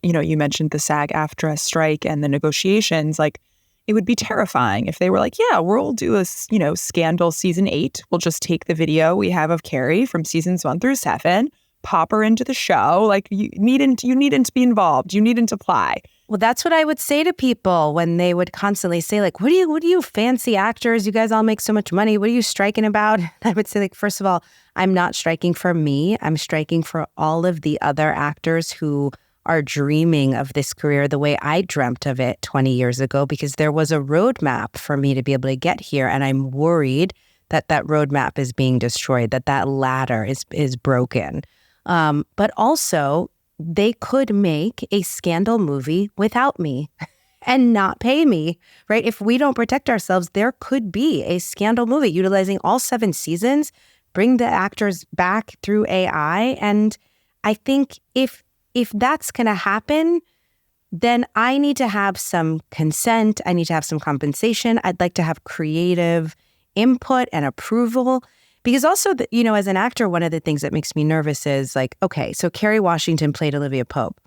you mentioned the SAG-AFTRA strike and the negotiations, like it would be terrifying if they were like, yeah, we'll do a, Scandal season 8. We'll just take the video we have of Kerry from seasons 1 through 7, pop her into the show. Like you needn't to be involved. You needn't to apply. Well, that's what I would say to people when they would constantly say, like, what do you fancy actors? You guys all make so much money. What are you striking about? I would say, like, first of all, I'm not striking for me. I'm striking for all of the other actors who are dreaming of this career the way I dreamt of it 20 years ago, because there was a roadmap for me to be able to get here. And I'm worried that that roadmap is being destroyed, that ladder is broken. But also, they could make a Scandal movie without me and not pay me, right? If we don't protect ourselves, there could be a Scandal movie utilizing all 7 seasons, bring the actors back through AI. And I think if that's going to happen, then I need to have some consent. I need to have some compensation. I'd like to have creative input and approval. Because also, as an actor, one of the things that makes me nervous is like, okay, so Kerry Washington played Olivia Pope.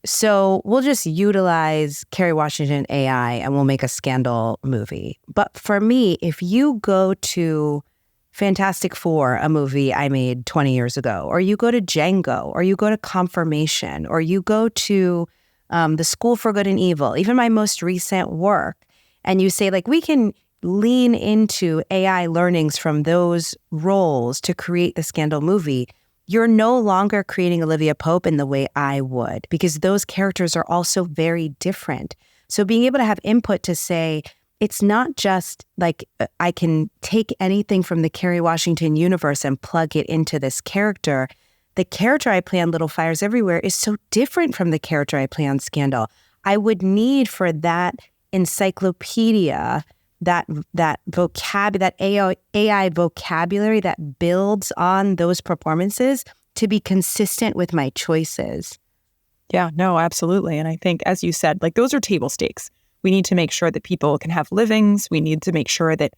So we'll just utilize Kerry Washington AI and we'll make a Scandal movie. But for me, if you go to Fantastic Four, a movie I made 20 years ago, or you go to Django, or you go to Confirmation, or you go to The School for Good and Evil, even my most recent work, and you say, like, we can lean into AI learnings from those roles to create the Scandal movie, you're no longer creating Olivia Pope in the way I would, because those characters are also very different. So being able to have input to say, it's not just like I can take anything from the Kerry Washington universe and plug it into this character. The character I play on Little Fires Everywhere is so different from the character I play on Scandal. I would need for that encyclopedia, that AI vocabulary that builds on those performances to be consistent with my choices. Yeah, no, absolutely. And I think, as you said, like those are table stakes. We need to make sure that people can have livings. We need to make sure that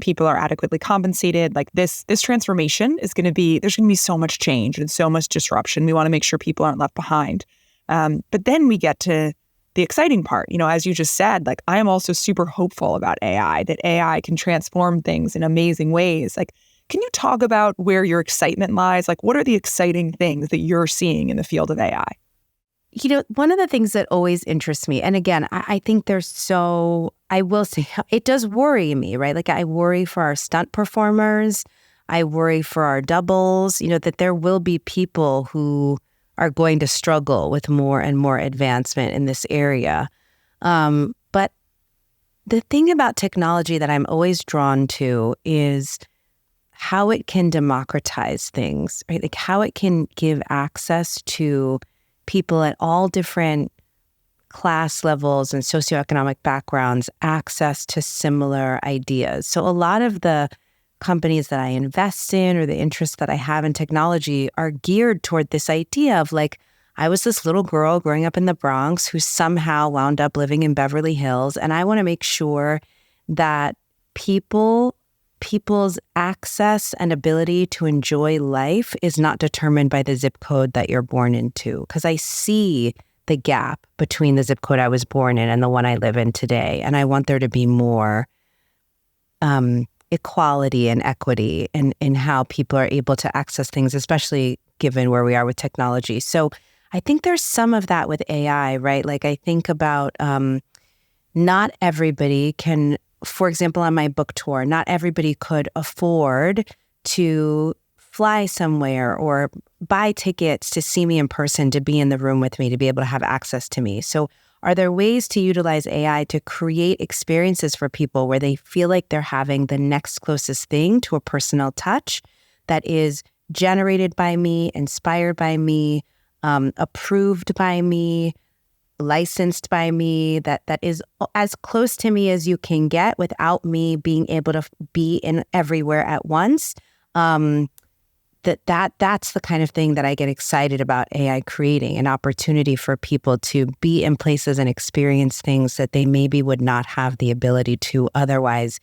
people are adequately compensated. Like this transformation there's going to be so much change and so much disruption. We want to make sure people aren't left behind. But then we get to the exciting part. As you just said, like I am also super hopeful about AI, that AI can transform things in amazing ways. Like, can you talk about where your excitement lies? Like, what are the exciting things that you're seeing in the field of AI? One of the things that always interests me, and again, I think I will say, it does worry me, right? Like I worry for our stunt performers. I worry for our doubles, that there will be people who are going to struggle with more and more advancement in this area. But the thing about technology that I'm always drawn to is how it can democratize things, right? Like how it can give access to people at all different class levels and socioeconomic backgrounds access to similar ideas. So a lot of the companies that I invest in or the interests that I have in technology are geared toward this idea of like, I was this little girl growing up in the Bronx who somehow wound up living in Beverly Hills. And I want to make sure that people's access and ability to enjoy life is not determined by the zip code that you're born into. Because I see the gap between the zip code I was born in and the one I live in today. And I want there to be more equality and equity in how people are able to access things, especially given where we are with technology. So I think there's some of that with AI, right? Like I think about not everybody can, for example, on my book tour, not everybody could afford to fly somewhere or buy tickets to see me in person, to be in the room with me, to be able to have access to me. So are there ways to utilize AI to create experiences for people where they feel like they're having the next closest thing to a personal touch that is generated by me, inspired by me, approved by me, licensed by me, that is as close to me as you can get without me being able to be in everywhere at once? That's the kind of thing that I get excited about AI creating, an opportunity for people to be in places and experience things that they maybe would not have the ability to otherwise.